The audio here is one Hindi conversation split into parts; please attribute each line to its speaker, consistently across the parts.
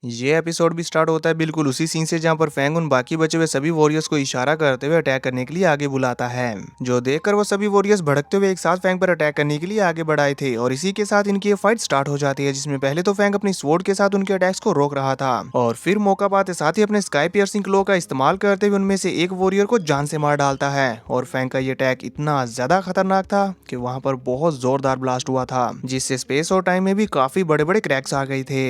Speaker 1: ये एपिसोड भी स्टार्ट होता है बिल्कुल उसी सीन से जहाँ पर फैंग उन बाकी बचे हुए सभी वॉरियर्स को इशारा करते हुए अटैक करने के लिए आगे बुलाता है, जो देखकर वो सभी वॉरियर्स भड़कते हुए एक साथ फैंग पर अटैक करने के लिए आगे बढ़ाए थे और इसी के साथ इनकी ये फाइट स्टार्ट हो जाती है, जिसमें पहले तो फैंग अपनी स्वॉर्ड के साथ उनके अटैक्स को रोक रहा था और फिर मौका पाते साथ ही अपने स्काई पियर्सिंग क्लो का इस्तेमाल करते हुए उनमें से एक वॉरियर को जान से मार डालता है। और फैंग का ये अटैक इतना ज्यादा खतरनाक था कि वहां पर बहुत जोरदार ब्लास्ट हुआ था, जिससे स्पेस और टाइम में भी काफी बड़े बड़े क्रैक्स आ गए थे।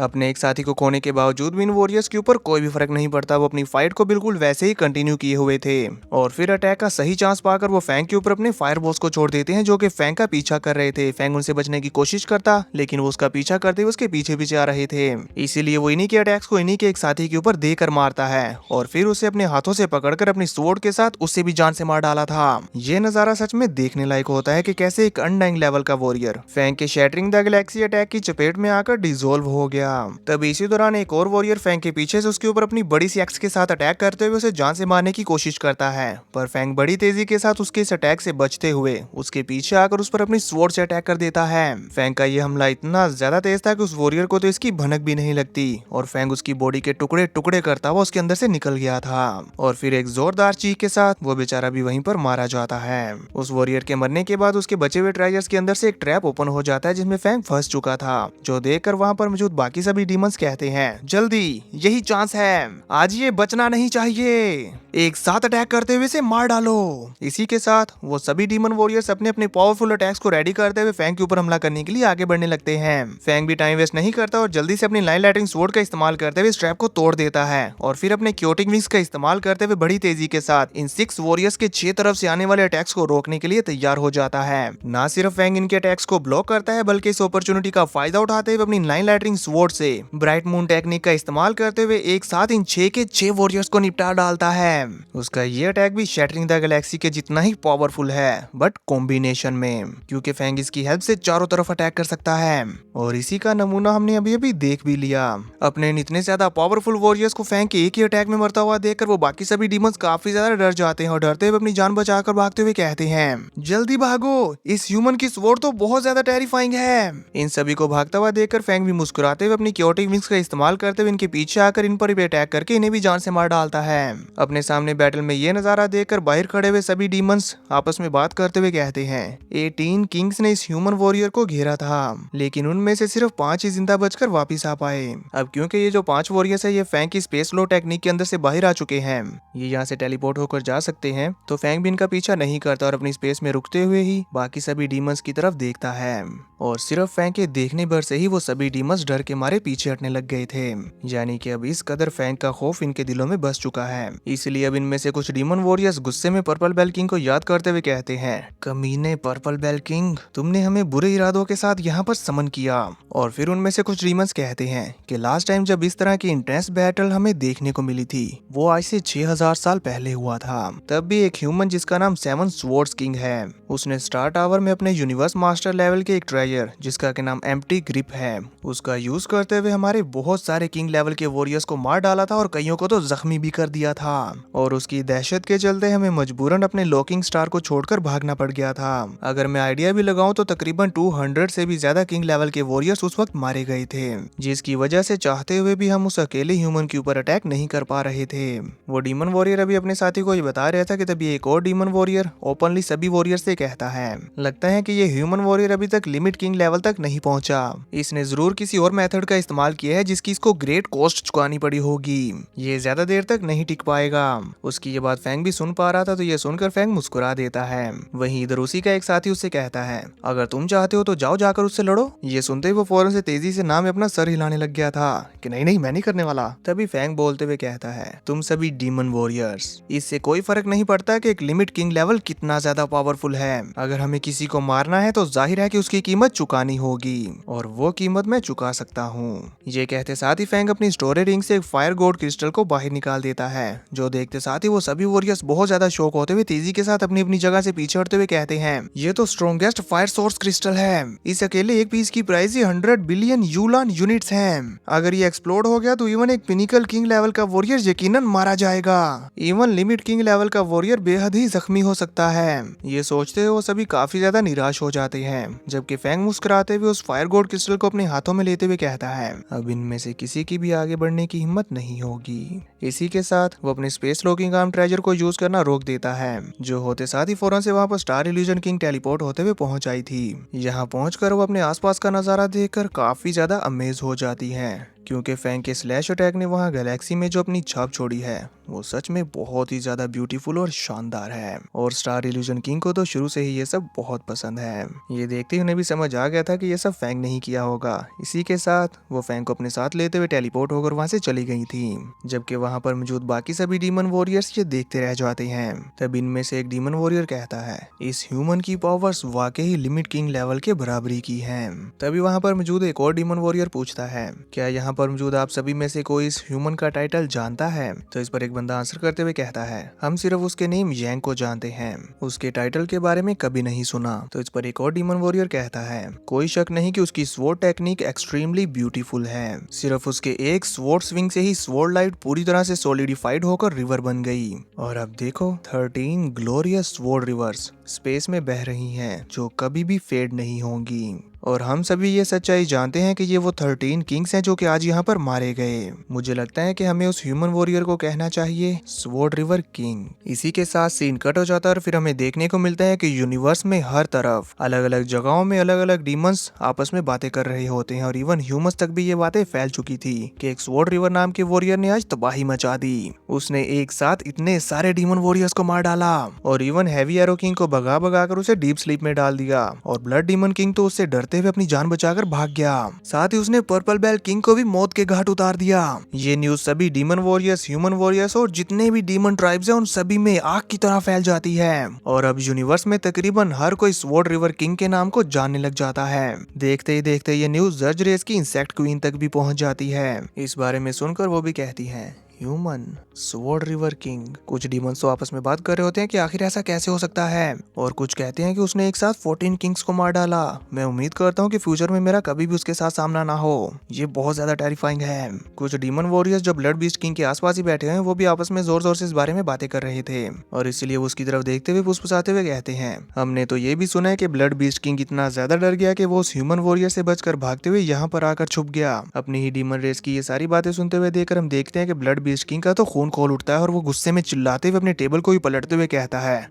Speaker 1: अपने एक साथी को खोने के बावजूद भी इन वॉरियर्स के ऊपर कोई भी फर्क नहीं पड़ता, वो अपनी फाइट को बिल्कुल वैसे ही कंटिन्यू किए हुए थे और फिर अटैक का सही चांस पाकर वो फैंग के ऊपर अपने फायर बॉल्स को छोड़ देते हैं, जो कि फैंग का पीछा कर रहे थे। फैंग उनसे बचने की कोशिश करता, लेकिन वो उसका पीछा करते हुए उसके पीछे पीछे आ रहे थे, इसीलिए वो इन्हीं के अटैक्स को इन्हीं के एक साथी के ऊपर देकर मारता है और फिर उसे अपने हाथों से पकड़कर अपनी स्वॉर्ड के साथ उससे भी जान से मार डाला था। ये नजारा सच में देखने लायक होता है कि कैसे एक अनडाइंग लेवल का वॉरियर फैंग के शैटरिंग द गैलेक्सी अटैक की चपेट में आकर डिसॉल्व हो गया। तब इसी दौरान एक और वॉरियर फैंग के पीछे से उसके ऊपर अपनी बड़ी सी एक्स के साथ अटैक करते हुए उसे जान से मारने की कोशिश करता है, पर फैंग बड़ी तेजी के साथ उसके इस अटैक से बचते हुए उसके पीछे आकर उस पर अपनी स्वॉर्ड से अटैक कर देता है। फैंग का ये हमला इतना ज्यादा तेज था कि उस वॉरियर को तो इसकी भनक भी नहीं लगती और फैंग उसकी बॉडी के टुकड़े टुकड़े करता हुआ उसके अंदर से निकल गया था और फिर एक जोरदार चीख के साथ वो बेचारा भी वहीं पर मारा जाता है। उस वॉरियर के मरने के बाद उसके बचे हुए ट्रेजर्स के अंदर से एक ट्रैप ओपन हो जाता है, जिसमें फैंग फंस चुका था, जो देखकर वहां पर मौजूद बाकी सभी डीमंस कहते हैं, जल्दी यही चांस है, आज ये बचना नहीं चाहिए, एक साथ अटैक करते हुए इसे मार डालो। इसी के साथ वो सभी डीमन वॉरियर्स अपने अपने पावरफुल अटैक्स को रेडी करते हुए फैंग के ऊपर हमला करने के लिए आगे बढ़ने लगते हैं। फैंग भी टाइम वेस्ट नहीं करता और जल्दी से अपनी लाइन लाइटिंग स्वॉर्ड का इस्तेमाल करते हुए स्ट्रैप को तोड़ देता है और फिर अपने क्योटिंग विंग्स का इस्तेमाल करते हुए बड़ी तेजी के साथ इन 6 वॉरियर्स के 6 तरफ से आने वाले अटैक्स को रोकने के लिए तैयार हो जाता है। ना सिर्फ फैंग इनके अटैक्स को ब्लॉक करता है, बल्कि इस अपॉर्चुनिटी का फायदा उठाते हुए अपनी लाइन लाइटिंग स्वॉर्ड से ब्राइट मून टेक्निक का इस्तेमाल करते हुए एक साथ इन 6 के 6 वॉरियर्स को निपटा डालता है। उसका ये अटैक भी शैटरिंग द गैलेक्सी के जितना ही पावरफुल है, बट कॉम्बिनेशन में, क्योंकि फैंग इसकी हेल्प से चारों तरफ अटैक कर सकता है और इसी का नमूना हमने अभी अभी देख भी लिया। अपने इतने ज्यादा पावरफुल वॉरियर्स को फैंग के एक ही अटैक में मरता हुआ देखकर वो बाकी सभी डीमंस काफी ज्यादा डर जाते हैं और डरते हुए अपनी जान बचाकर भागते हुए कहते हैं, जल्दी भागो, इस ह्यूमन की स्वॉर्ड तो बहुत ज्यादा टेरिफाइंग है। इन सभी को भागता हुआ देखकर फैंग भी मुस्कुराते हुए अपनी क्योटिंग विंग्स का इस्तेमाल करते हुए इनके पीछे आकर इन पर भी अटैक करके इन्हें भी जान से मार डालता है। अपने सामने बैटल में ये नजारा देखकर बाहर खड़े हुए सभी डीमंस आपस में बात करते हुए कहते हैं, 18 किंग्स ने इस ह्यूमन वॉरियर को घेरा था, लेकिन उनमें से सिर्फ 5 ही जिंदा बचकर वापिस आ पाए। अब क्योंकि ये जो 5 वॉरियर्स है ये फैंग की स्पेस लो टेक्निक के अंदर से बाहर आ चुके हैं, ये यहाँ से टेलीपोर्ट होकर जा सकते हैं, तो फैंग भी इनका पीछा नहीं करता और अपनी स्पेस में रुकते हुए ही बाकी सभी डीमंस की तरफ देखता है और सिर्फ फैंग के देखने भर से ही वो सभी डीमंस डर के मारे पीछे हटने लग गए थे। यानी कि अब इस कदर फैंग का खौफ इनके दिलों में बस चुका है। इसलिए अब इनमें से कुछ डीमन वॉरियर्स गुस्से में पर्पल बेल किंग को याद करते हुए कहते हैं, कमीने पर्पल बेल किंग, तुमने हमें बुरे इरादों के साथ यहाँ पर समन किया। और फिर उनमें से कुछ डीमंस कहते हैं कि लास्ट टाइम जब इस तरह की इंटेंस बैटल हमें देखने को मिली थी वो आज से 6000 साल पहले हुआ था। तब भी एक ह्यूमन जिसका नाम 7 स्वॉर्ड्स किंग है, उसने स्टार टावर में अपने यूनिवर्स मास्टर लेवल के एक ट्रेजर जिसका के नाम एम्प्टी ग्रिप है, उसका यूज करते हुए हमारे बहुत सारे किंग लेवल के वॉरियर्स को मार डाला था और कईयों को तो जख्मी भी कर दिया था और उसकी दहशत के चलते हमें मजबूरन अपने लॉकिंग स्टार को छोड़कर भागना पड़ गया था। अगर मैं आइडिया भी लगाऊं तो तकरीबन 200 से भी ज्यादा किंग लेवल के वॉरियर्स उस वक्त मारे गए थे, जिसकी वजह से चाहते हुए भी हम उस अकेले ह्यूमन के ऊपर अटैक नहीं कर पा रहे थे। वो डीमन वॉरियर अभी अपने साथी को ये बता रहा था कि तभी एक और डीमन वॉरियर ओपनली सभी वॉरियर से कहता है, लगता है कि ये ह्यूमन वॉरियर अभी तक लिमिट किंग लेवल तक नहीं पहुंचा, इसने जरूर किसी और मेथड का इस्तेमाल किया है जिसकी इसको ग्रेट कॉस्ट चुकानी पड़ी होगी, ये ज्यादा देर तक नहीं टिक पाएगा। उसकी ये बात फैंग भी सुन पा रहा था, तो ये सुनकर फैंग मुस्कुरा देता है। वहीं इधर उसी का एक साथी उससे कहता है, अगर तुम चाहते हो तो जाओ जाकर उससे लड़ो। ये सुनते ही वो फौरन से तेजी से नाम अपना सर हिलाने लग गया था कि नहीं नहीं मैं नहीं करने वाला। तभी फैंग बोलते हुए कहता है, तुम सभी डीमन वॉरियर्स, इससे कोई फर्क नहीं पड़ता कि एक लिमिट किंग लेवल कितना ज्यादा पावरफुल है, अगर हमें किसी को मारना है तो जाहिर है कि उसकी कीमत चुकानी होगी और वो कीमत मैं चुका सकता हूँ। ये कहते साथ ही फैंग अपनी स्टोरेज रिंग से एक फायर गोड क्रिस्टल को बाहर निकाल देता है, जो देखते साथ ही वो सभी वॉरियर्स बहुत ज्यादा शॉक होते हुए तेजी के साथ अपनी अपनी जगह से पीछे हटते हुए कहते हैं, ये तो स्ट्रॉन्गेस्ट फायर सोर्स क्रिस्टल है, इस अकेले एक पीस की प्राइस ही 100 बिलियन यूलान यूनिट्स है, अगर ये एक्सप्लोड हो गया तो इवन एक पिनिकल किंग लेवल का वॉरियर यकीनन मारा जाएगा, इवन लिमिट किंग लेवल का वॉरियर बेहद ही जख्मी हो सकता है। ये सोचते हुए वो सभी काफी ज्यादा निराश हो जाते हैं, जबकि फैंग मुस्कुराते हुए उस फायर गोड क्रिस्टल को अपने हाथों में लेते हुए कहता है, अब इनमें से किसी की भी आगे बढ़ने की हिम्मत नहीं होगी। इसी के साथ वो अपने स्पेस लॉकिंग आर्म ट्रेजर को यूज करना रोक देता है, जो होते साथ ही फौरन से वहाँ पर स्टार इल्यूजन किंग टेलीपोर्ट होते हुए पहुंच आई थी। यहाँ पहुंचकर वो अपने आसपास का नजारा देखकर काफी ज्यादा अमेज हो जाती है, क्योंकि फैंग के स्लैश अटैक ने वहाँ गैलेक्सी में जो अपनी छाप छोड़ी है वो सच में बहुत ही ज्यादा ब्यूटीफुल और शानदार है। और स्टार इल्यूजन किंग को तो शुरू से ही ये सब बहुत पसंद है। ये देखते ही उन्हें भी समझ आ गया था कि ये सब फैंग नहीं किया होगा। इसी के साथ वो फैंग को अपने साथ लेते हुए टेलीपोर्ट होकर वहाँ से चली गई थी, जबकि वहाँ पर मौजूद बाकी सभी डीमन वॉरियर्स ये देखते रह जाते हैं। तब इनमें से एक डीमन वॉरियर कहता है, इस ह्यूमन की पावर्स वाकई ही लिमिट किंग लेवल के बराबरी की है। तभी वहाँ पर मौजूद एक और डीमन वॉरियर पूछता है, क्या यहाँ पर मौजूद आप सभी में से कोई इस ह्यूमन का टाइटल जानता है? तो इस पर एक बंदा आंसर करते हुए कहता है, हम सिर्फ उसके नेम यांग को जानते हैं, उसके टाइटल के बारे में कभी नहीं सुना। तो इस पर एक और डीमन वॉरियर कहता है, कोई शक नहीं कि उसकी स्वॉर्ड टेक्निक एक्सट्रीमली ब्यूटीफुल है, सिर्फ उसके एक स्वॉर्ड स्विंग से ही स्वॉर्ड लाइट पूरी तरह से सॉलिडिफाइड होकर रिवर बन गई। और अब देखो 13 ग्लोरियस स्वॉर्ड रिवर्स स्पेस में बह रही हैं, जो कभी भी फेड नहीं होंगी। और हम सभी ये सच्चाई जानते हैं कि ये वो 13 किंग्स हैं जो कि आज यहाँ पर मारे गए। मुझे लगता है कि हमें उस ह्यूमन वॉरियर को कहना चाहिए स्वॉर्ड रिवर किंग। इसी के साथ सीन कट हो जाता है और फिर हमें देखने को मिलता है कि यूनिवर्स में हर तरफ अलग अलग जगहों में अलग अलग डीमंस आपस में बातें कर रहे होते हैं, और इवन ह्यूमंस तक भी ये बातें फैल चुकी थी कि एक स्वॉर्ड रिवर नाम के वॉरियर ने आज तबाही मचा दी। उसने एक साथ इतने सारे डीमन वॉरियर्स को मार डाला और इवन हैवी एरो किंग को भगा भगा कर उसे डीप स्लीप में डाल दिया, और ब्लड डीमन किंग तो उससे डरते हुए अपनी जान बचाकर भाग गया। साथ ही उसने पर्पल बेल किंग को भी मौत के घाट उतार दिया। ये न्यूज सभी डीमन वॉरियर्स, ह्यूमन वॉरियर्स और जितने भी डीमन ट्राइब्स हैं उन सभी में आग की तरह फैल जाती है, और अब यूनिवर्स में तकरीबन हर कोई स्वॉर्ड रिवर किंग के नाम को जानने लग जाता है। देखते ही देखते ये न्यूज जर्ज रेस की इंसेक्ट क्वीन तक भी पहुंच जाती है। इस बारे में सुनकर वो भी कहती है, ह्यूमन स्वॉर्ड रिवर किंग। कुछ डीमंस तो आपस में बात कर रहे होते हैं कि आखिर ऐसा कैसे हो सकता है, और कुछ कहते हैं कि उसने एक साथ 14 किंग्स को मार डाला। मैं उम्मीद करता हूँ कि फ्यूचर में मेरा कभी भी उसके साथ सामना ना हो, ये बहुत ज्यादा टेरिफाइंग है। कुछ डीमन वॉरियर्स जो ब्लड बीस्ट किंग के आसपास ही बैठे हैं वो भी आपस में जोर जोर से इस बारे में बातें कर रहे थे, और इसलिए उसकी तरफ देखते हुए फुसफुसाते हुए कहते हैं, हमने तो ये भी सुना है कि ब्लड बीस्ट किंग इतना ज्यादा डर गया कि वो उस ह्यूमन वॉरियर से बचकर भागते हुए यहाँ पर आकर छुप गया। अपनी ही डीमन रेस की ये सारी बातें सुनते हुए देखकर हम देखते हैं कि ब्लड बीस्ट किंग का तो खून खोल उठता है, और वो गुस्से में चिल्लाते हुए अपने टेबल को ही पलटते हुए कहता है,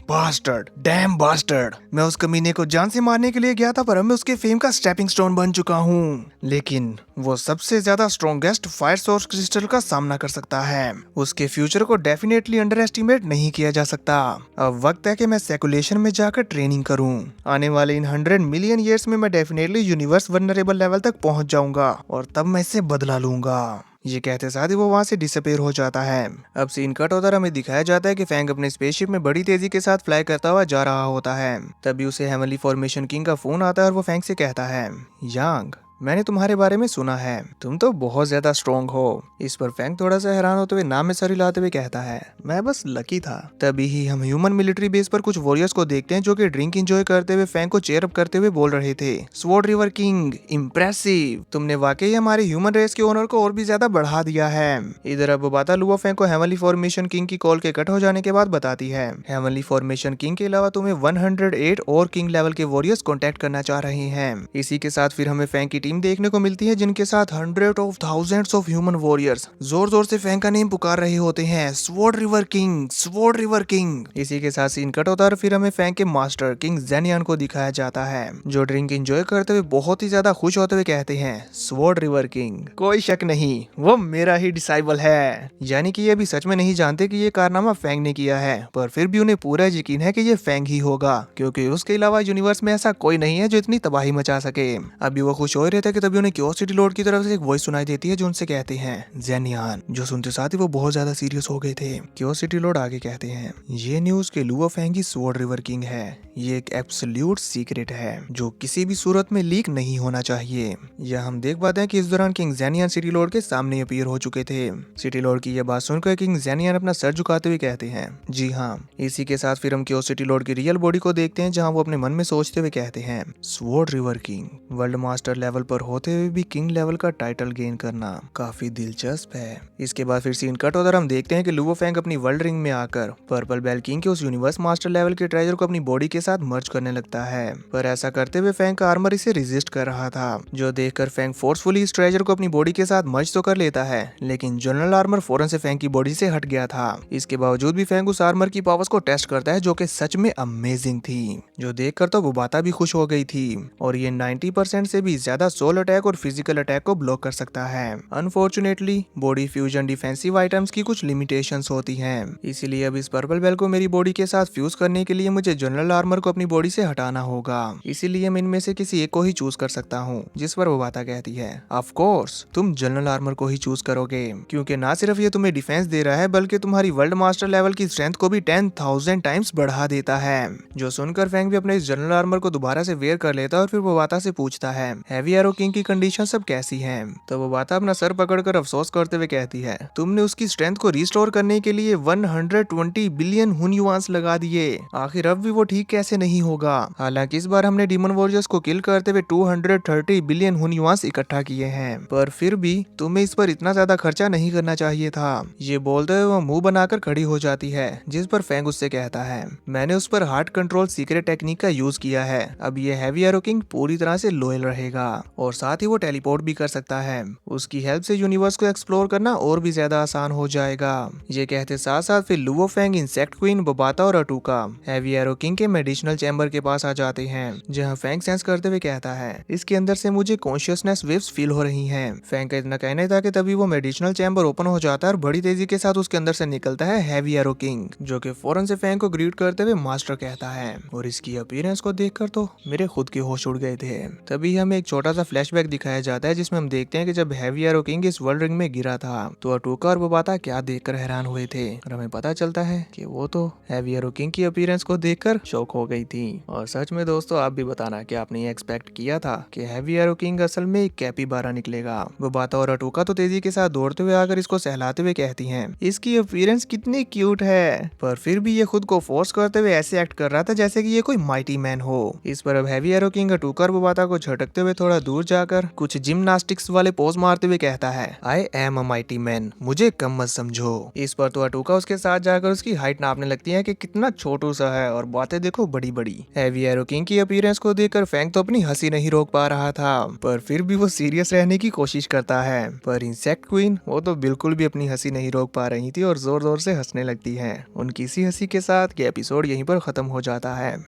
Speaker 1: बास्टर्ड, डैम बास्टर्ड, मैं उस कमीने को जान से मारने के लिए गया था, पर अब मैं उसके फेम का स्टेपिंग स्टोन बन चुका हूँ। लेकिन वो सबसे ज्यादा स्ट्रॉन्गेस्ट फायर सोर्स क्रिस्टल का सामना कर सकता है, उसके फ्यूचर को डेफिनेटली अंडर एस्टिमेट नहीं किया जा सकता। अब वक्त है कि मैं सेकुलेशन में जाकर ट्रेनिंग करूं। आने वाले इन 100 मिलियन ईयर्स में मैं डेफिनेटली यूनिवर्स वल्नरेबल लेवल तक पहुंच जाऊंगा, और तब मैं इससे बदला लूंगा। ये कहते साथ ही वो वहाँ से डिसअपीयर हो जाता है। अब सीन कट होकर हमें दिखाया जाता है कि फैंग अपने स्पेसशिप में बड़ी तेजी के साथ फ्लाई करता हुआ जा रहा होता है। तभी उसे हेवनली फॉर्मेशन किंग का फोन आता है, और वो फैंग से कहता है, यांग, मैंने तुम्हारे बारे में सुना है, तुम तो बहुत ज्यादा स्ट्रॉन्ग हो। इस पर फैंग थोड़ा सा हैरान होते हुए नाम में सर हिलाते हुए कहता है, मैं बस लकी था। तभी ही हम ह्यूमन मिलिट्री बेस पर कुछ वॉरियर्स को देखते हैं जो कि ड्रिंक एंजॉय करते हुए फैंग को चेयर अप करते हुए बोल रहे थे, स्वॉर्ड रिवर किंग, इम्प्रेसिव, तुमने वाकई हमारे ह्यूमन रेस के ओनर को और भी ज्यादा बढ़ा दिया है। इधर अब बाता लुआ फैंग को हेवनली फॉर्मेशन किंग की कॉल के कट हो जाने के बाद बताती है, हेवनली फॉर्मेशन किंग के अलावा तुम्हें 108 और किंग लेवल के वॉरियर्स कॉन्टेक्ट करना चाह रहे हैं। इसी के साथ फिर हमें फैंग की टीम देखने को मिलती है, जिनके साथ hundred of thousands of human warriors जोर जोर से फैंग का नेम पुकार रहे होते हैं, sword river king, sword river king. इसी के साथ सीन कट होता है, फिर हमें फैंग के मास्टर किंग जेनियन को दिखाया जाता है, जो ड्रिंक एंजॉय करते हुए बहुत ही ज्यादा खुश होते हुए कहते हैं, स्वॉर्ड रिवर किंग, कोई शक नहीं वो मेरा ही डिसाइबल है। यानी कि ये भी सच में नहीं जानते कि ये कारनामा फैंग ने किया है, पर फिर भी उन्हें पूरा यकीन है कि ये फैंग ही होगा, क्योंकि उसके अलावा यूनिवर्स में ऐसा कोई नहीं है जो इतनी तबाही मचा सके। अभी वो खुश हो रहे थे कि तभी उन्हें क्यूरियोसिटी लॉर्ड की तरफ से एक वॉइस सुनाई देती है, जो उनसे कहते हैं, जेनियन। जो सुनते साथ ही वो बहुत ज्यादा सीरियस हो गए थे। क्यूरियोसिटी लॉर्ड आगे कहते हैं, ये न्यूज के लुआ फैंग ही स्वॉर्ड रिवर किंग है, ये एक एब्सोल्यूट सीक्रेट है जो किसी भी सूरत में लीक नहीं होना चाहिए। यह हम देख पाते हैं कि इस दौरान किंग जेनियन सिटी लॉर्ड के सामने अपीयर हो चुके थे। सिटी लॉर्ड की यह बात सुनकर किंग जेनियन अपना सर झुकाते हुए कहते हैं, जी हाँ। इसी के साथ फिर हम क्यूरियोसिटी लॉर्ड की रियल बॉडी को देखते हैं, जहाँ वो अपने मन में सोचते हुए कहते हैं, sword river king, world master level पर होते हुए भी किंग लेवल का टाइटल गेन करना काफी दिलचस्प है। इसके बाद फिर सीन कट होता है और हम देखते हैं कि लुवो फैंग अपनी वर्ल्ड रिंग में आकर पर्पल बेल किंग के उस यूनिवर्स मास्टर लेवल के ट्रेजर को अपनी बॉडी के साथ मर्ज करने लगता है, पर ऐसा करते हुए फैंग का आर्मर इसे रेजिस्ट कर रहा था, जो देखकर फैंग फोर्सफुली इस ट्रेजर को अपनी बॉडी के साथ मर्ज तो कर लेता है, लेकिन जनरल आर्मर फौरन से फैंग की बॉडी से हट गया था। इसके बावजूद भी फैंग उस आर्मर की पावर्स को टेस्ट करता है, जो कि सच में अमेजिंग थी, जो देखकर तो बुबाता भी खुश हो गई थी। और ये 90% से भी ज्यादा सोल अटैक और फिजिकल अटैक को ब्लॉक कर सकता है। Unfortunately body fusion defensive items की कुछ लिमिटेशंस होती हैं, इसीलिए अब इस पर्पल बेल को मेरी बॉडी के साथ फ्यूज करने के लिए मुझे जनरल आर्मर को अपनी बॉडी से हटाना होगा। इसीलिए मैं इनमें से किसी एक को ही चूज कर सकता हूँ। जिस पर बुबाता कहती है, ऑफ कोर्स तुम जनरल आर्मर को ही चूज करोगे, क्योंकि ना सिर्फ ये तुम्हें डिफेंस दे रहा है बल्कि तुम्हारी वर्ल्ड मास्टर लेवल की स्ट्रेंथ को भी 10,000 टाइम्स बढ़ा देता है। जो सुनकर फैंग भी अपने इस जनरल आर्मर को दोबारा से वेयर कर लेता है और फिर बुबाता से पूछता है, हैवी एरो किंग की कंडीशन सब कैसी है। तो बुबाता अपना सर पकड़कर अफसोस करते हुए कहती है, तुमने उसकी स्ट्रेंथ को रिस्टोर करने के लिए 120 बिलियन हुन युआन्स लगा दिए, आखिर अब भी वो ठीक कैसे नहीं होगा। हालांकि इस बार हमने डीमन वॉरियर्स को किल करते हुए 230 बिलियन हुन युआन्स इकट्ठा किए हैं, पर फिर भी तुम्हें इस पर इतना ज्यादा खर्चा नहीं करना चाहिए था। ये बोलते हुए वो मुंह बनाकर खड़ी हो जाती है, जिस पर फैंग उससे कहता है, मैंने उस पर हार्ट कंट्रोल सीक्रेट टेक्निक का यूज किया है, अब ये हैवी एरो किंग पूरी तरह से लॉयल रहेगा और साथ ही वो टेलीपोर्ट भी कर सकता है। उसकी हेल्प से यूनिवर्स को एक्सप्लोर करना और भी ज्यादा आसान हो जाएगा। ये कहते साथ साथ फिर लुवो फैंग, इंसेक्ट क्वीन, बुबाता और अटूका हैवी एरो किंग के मेडिसिनल चैम्बर के पास आ जाते हैं, जहां फैंग सेंस करते हुए कहता है, इसके अंदर से मुझे कॉन्शियसनेस वेव्स फील हो रही हैं। फैंग का इतना कहना था कि तभी वो मेडिसिनल चैम्बर ओपन हो जाता है और बड़ी तेजी के साथ उसके अंदर से निकलता है हैवी एरो किंग, जो कि फौरन से फैंग को ग्रीट करते हुए मास्टर कहता है। और इसकी अपीयरेंस को देखकर तो मेरे खुद के होश उड़ गए थे। तभी हमें एक छोटा सा फ्लैशबैक दिखाया जाता है, जिसमें हम देखते हैं कि जब हैवी एरो किंग इस वर्ल्ड रिंग में गिरा था तो अटूका और बुबाता क्या देखकर हैरान हुए थे, और हमें पता चलता है कि वो तो हैवी एरो किंग की अपीयरेंस को देखकर शॉक हो गई थी। और सच में दोस्तों, आप भी बताना कि आपने ये एक्सपेक्ट किया था कि हैवी एरो किंग असल में एक कैपिबारा निकलेगा। बुबाता और अटूका तो तेजी के साथ दौड़ते हुए आकर इसको सहलाते हुए कहती हैं, इसकी अपीयरेंस कितनी क्यूट है, पर फिर भी ये खुद को फोर्स करते हुए ऐसे एक्ट कर रहा था जैसे कि ये कोई माइटी मैन हो। इस पर अब हैवी एरो किंग अटूका और बुबाता को झटकते हुए थोड़ा दूर जाकर कुछ जिम्नास्टिक्स वाले पोज मारते हुए कहता है, I am a mighty man, मुझे कम मत समझो। इस पर तो अटूका उसके साथ जाकर उसकी हाइट नापने लगती है कि कितना छोटू सा है, और बातें देखो बड़ी बड़ी। हैवी एरो किंग की अपीयरेंस को देखकर फैंग तो अपनी हंसी नहीं रोक पा रहा था, पर फिर भी वो सीरियस रहने की कोशिश करता है। पर इंसेक्ट क्वीन वो तो बिल्कुल भी अपनी हंसी नहीं रोक पा रही थी और जोर जोर से हंसने लगती है। उनकी इसी हंसी के साथ ये एपिसोड यहीं पर खत्म हो जाता है।